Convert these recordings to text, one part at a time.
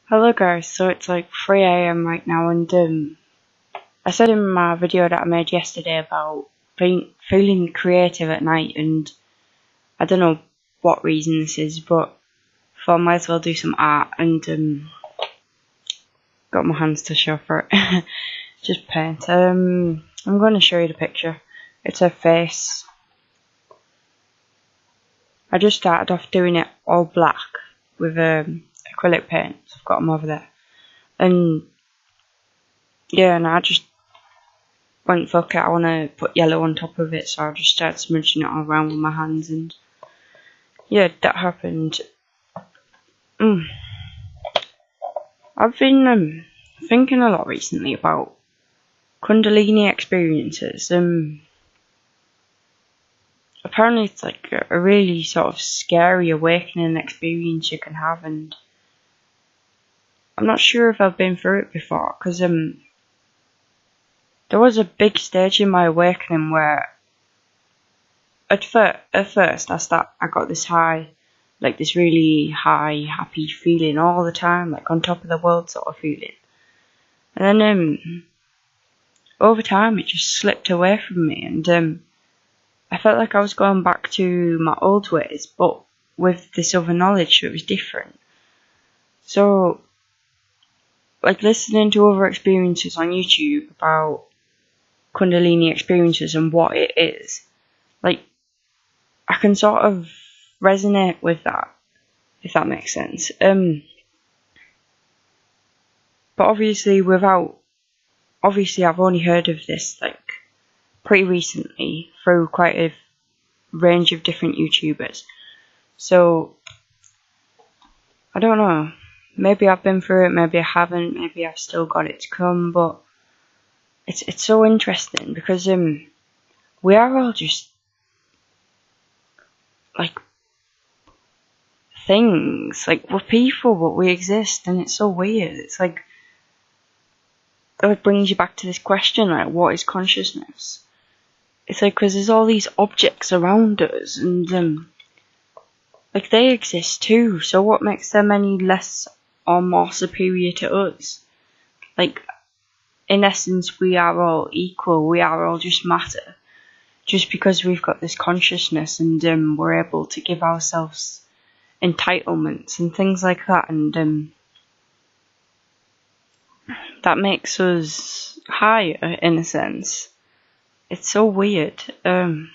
Hello guys, so it's like 3 a.m. right now, and I said in my video that I made yesterday about feeling creative at night, and I don't know what reason this is, but I thought I might as well do some art, and got my hands to show for it. Just paint. I'm going to show you the picture. It's her face. I just started off doing it all black with acrylic paint. So I've got them over there, and yeah, and I just went, fuck it, I want to put yellow on top of it, so I just started smudging it all around with my hands, and yeah, that happened. I've been thinking a lot recently about kundalini experiences. Apparently it's like a really sort of scary awakening experience you can have, and I'm not sure if I've been through it before, because there was a big stage in my awakening where at first I got this high, like this really high, happy feeling all the time, like on top of the world sort of feeling. And then over time it just slipped away from me, and I felt like I was going back to my old ways, but with this other knowledge that was different. So, like, listening to other experiences on YouTube about kundalini experiences and what it is, like, I can sort of resonate with that, if that makes sense. But obviously I've only heard of this, like, pretty recently through quite a range of different YouTubers. So, I don't know. Maybe I've been through it, maybe I haven't, maybe I've still got it to come, but it's so interesting because we are all just like things, like we're people, but we exist, and it's so weird. It's like it brings you back to this question, like, what is consciousness? It's like, because there's all these objects around us, and like they exist too, so what makes them any less or more superior to us? Like, in essence, we are all equal, we are all just matter, just because we've got this consciousness, and we're able to give ourselves entitlements and things like that, and that makes us higher in a sense. It's so weird. I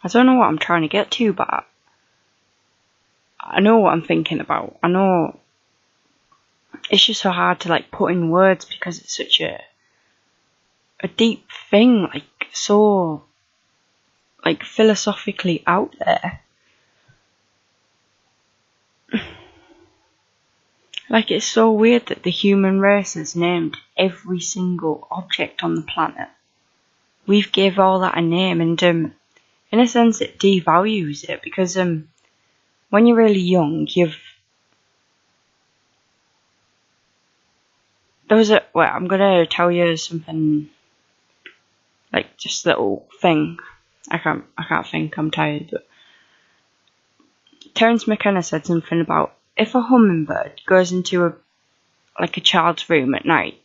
don't know what I'm trying to get to, but I know what I'm thinking about. I know it's just so hard to like put in words because it's such a deep thing, like so like philosophically out there. Like, it's so weird that the human race has named every single object on the planet. We've gave all that a name, and in a sense it devalues it, because when you're really young, I'm gonna tell you something, like just a little thing. I can't think, I'm tired, but Terence McKenna said something about if a hummingbird goes into a child's room at night,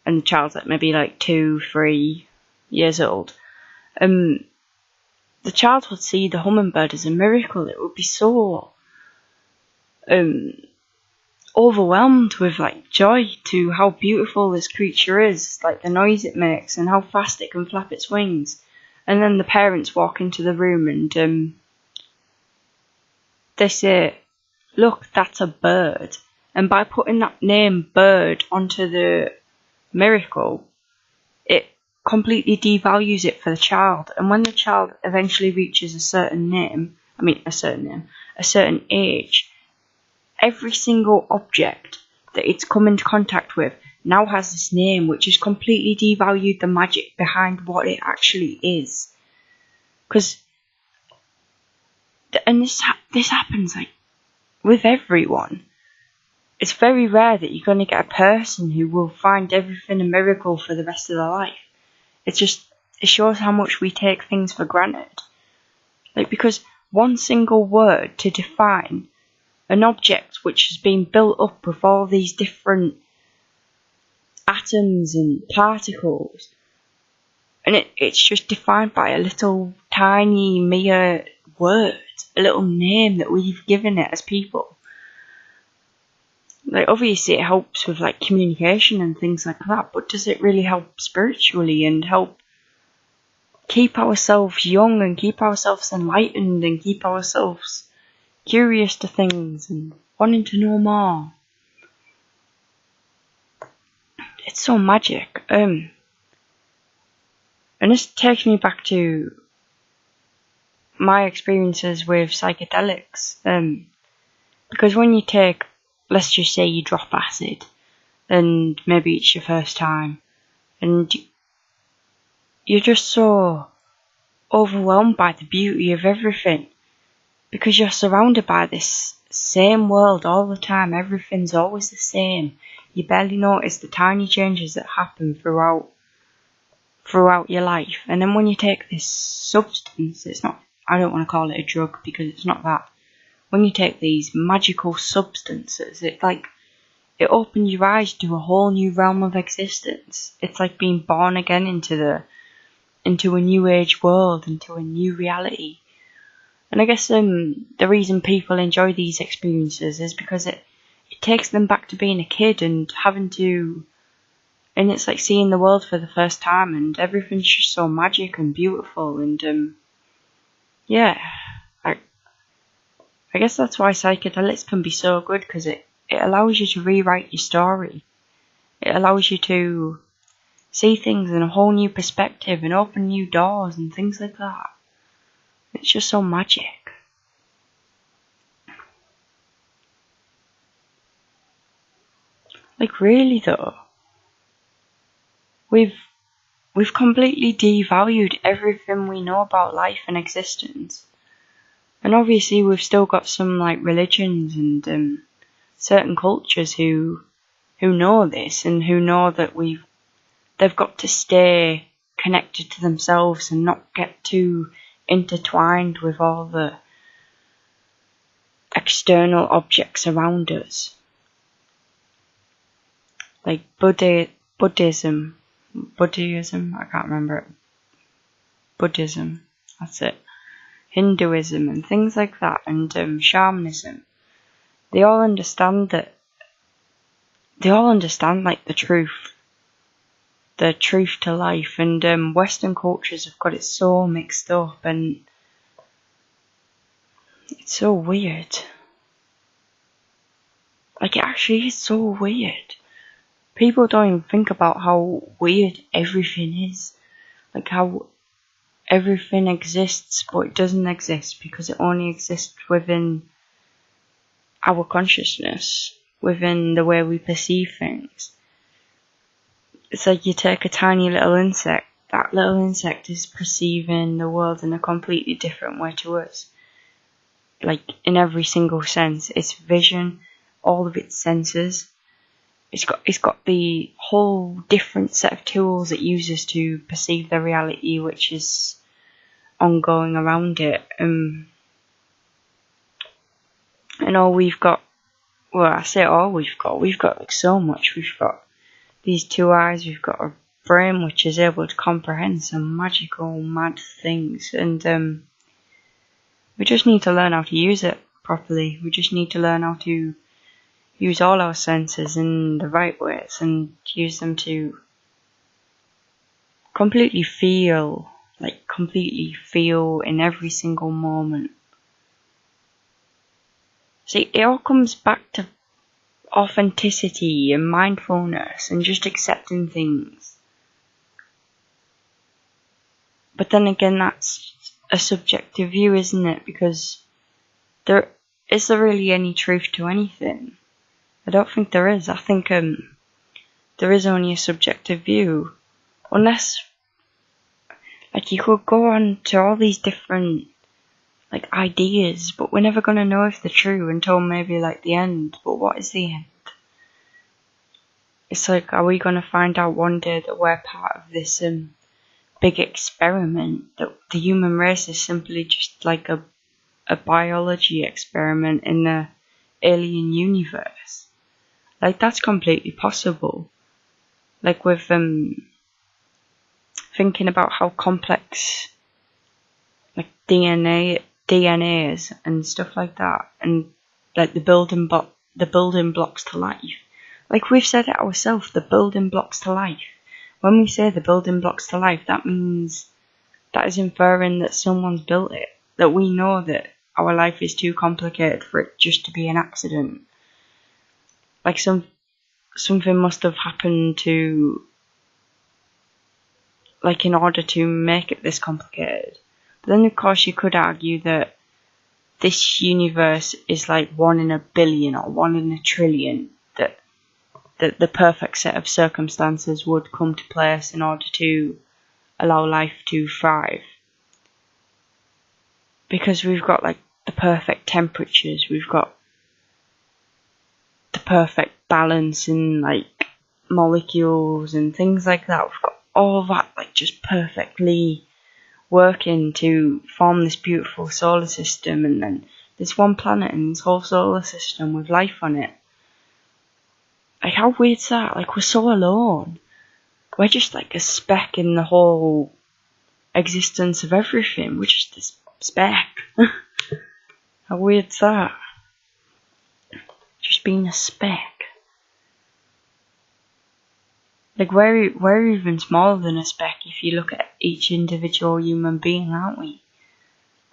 and the child's like maybe like 2-3 years old, the child would see the hummingbird as a miracle. It would be so overwhelmed with like joy to how beautiful this creature is, like the noise it makes and how fast it can flap its wings. And then the parents walk into the room, and they say, look, that's a bird. And by putting that name bird onto the miracle, it completely devalues it for the child. And when the child eventually reaches a certain age, every single object that it's come into contact with now has this name, which has completely devalued the magic behind what it actually is. And this happens like with everyone. It's very rare that you're going to get a person who will find everything a miracle for the rest of their life. It shows how much we take things for granted. Like, because one single word to define an object which has been built up with all these different atoms and particles, and it's just defined by a little tiny mere word, a little name that we've given it as people. Like, obviously it helps with like communication and things like that, but does it really help spiritually and help keep ourselves young and keep ourselves enlightened and keep ourselves curious to things and wanting to know more? It's so magic. And this takes me back to my experiences with psychedelics. Because when you take, let's just say you drop acid, and maybe it's your first time, and you're just so overwhelmed by the beauty of everything, because you're surrounded by this same world all the time. Everything's always the same. You barely notice the tiny changes that happen throughout your life. And then when you take this substance, I don't want to call it a drug because it's not that. When you take these magical substances, it opens your eyes to a whole new realm of existence. It's like being born again into a new age world, into a new reality. And I guess the reason people enjoy these experiences is because it takes them back to being a kid and it's like seeing the world for the first time, and everything's just so magic and beautiful. And I guess that's why psychedelics can be so good, because it allows you to rewrite your story. It allows you to see things in a whole new perspective and open new doors and things like that. It's just so magic. Like, really though, we've completely devalued everything we know about life and existence. And obviously we've still got some like religions and certain cultures who know this and who know that they've got to stay connected to themselves and not get too intertwined with all the external objects around us. Like Buddhism, I can't remember it. Buddhism, that's it. Hinduism and things like that, and shamanism. They all understand like the truth to life, and Western cultures have got it so mixed up, and it's so weird. Like, it actually is so weird. People don't even think about how weird everything is. Like, how everything exists, but it doesn't exist because it only exists within our consciousness, within the way we perceive things. It's like you take a tiny little insect. That little insect is perceiving the world in a completely different way to us. Like, in every single sense. Its vision, all of its senses. It's got the whole different set of tools it uses to perceive the reality which is ongoing around it. And all we've got, well, I say all we've got like so much. We've got these two eyes, we've got a brain which is able to comprehend some magical, mad things, and we just need to learn how to use it properly. We just need to learn how to use all our senses in the right ways and use them to completely feel in every single moment. See, it all comes back to authenticity and mindfulness and just accepting things. But then again, that's a subjective view, isn't it? Because is there really any truth to anything? I don't think there is. I think there is only a subjective view. Unless, like, you could go on to all these different, like, ideas, but we're never going to know if they're true until maybe, like, the end. But what is the end? It's like, are we going to find out one day that we're part of this big experiment? That the human race is simply just like a biology experiment in alien universe. Like, that's completely possible. Like, with thinking about how complex, like, DNA is and stuff like that, and like the building blocks to life. Like, we've said it ourselves, the building blocks to life. When we say the building blocks to life, that means that is inferring that someone's built it. That we know that our life is too complicated for it just to be an accident. Like, something must have happened to, like, in order to make it this complicated. But then, of course, you could argue that this universe is like 1 in a billion or 1 in a trillion, that the perfect set of circumstances would come to place in order to allow life to thrive. Because we've got, like, the perfect temperatures, we've got the perfect balance in, like, molecules and things like that. We've got all that, like, just perfectly working to form this beautiful solar system, and then there's one planet in this whole solar system with life on it. Like, how weird's that? Like, we're so alone. We're just like a speck in the whole existence of everything. We're just this speck. How weird's that? Just being a speck. Like, we're even smaller than a speck if you look at each individual human being, aren't we?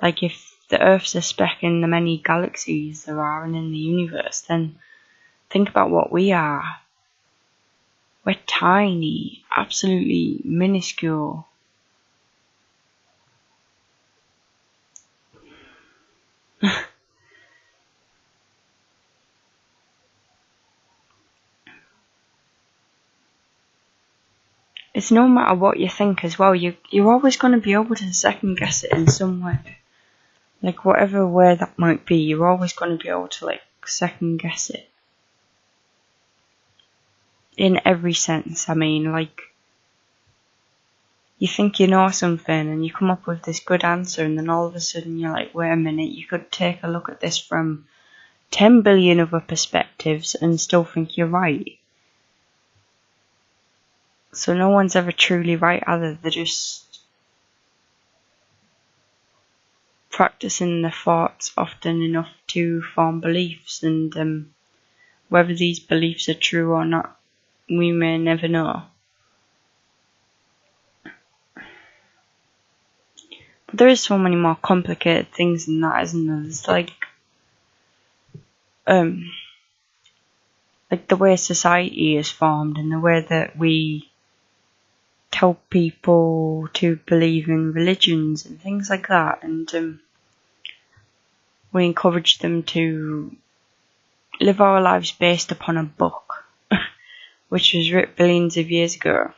Like, if the Earth's a speck in the many galaxies there are and in the universe, then think about what we are. We're tiny, absolutely minuscule. It's no matter what you think as well, you're always going to be able to second guess it in some way. Like, whatever way that might be, you're always going to be able to, like, second guess it. In every sense, I mean, like, you think you know something and you come up with this good answer, and then all of a sudden you're like, wait a minute, you could take a look at this from 10 billion other perspectives and still think you're right. So no one's ever truly right, either. They're just practicing their thoughts often enough to form beliefs, and whether these beliefs are true or not, we may never know. But there is so many more complicated things than that, isn't there? There's like the way society is formed and the way that we tell people to believe in religions and things like that, and we encourage them to live our lives based upon a book which was written billions of years ago.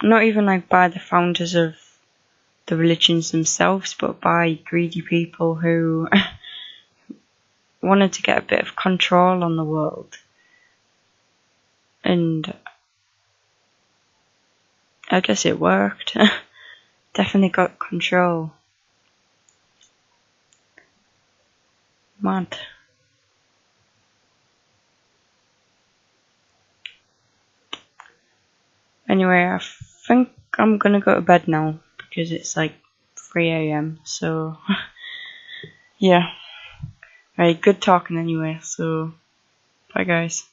Not even like by the founders of the religions themselves, but by greedy people who wanted to get a bit of control on the world. And I guess it worked. Definitely got control. Mad. Anyway, I think I'm gonna go to bed now because it's like 3 a.m. So, yeah. Right, good talking anyway. So, bye guys.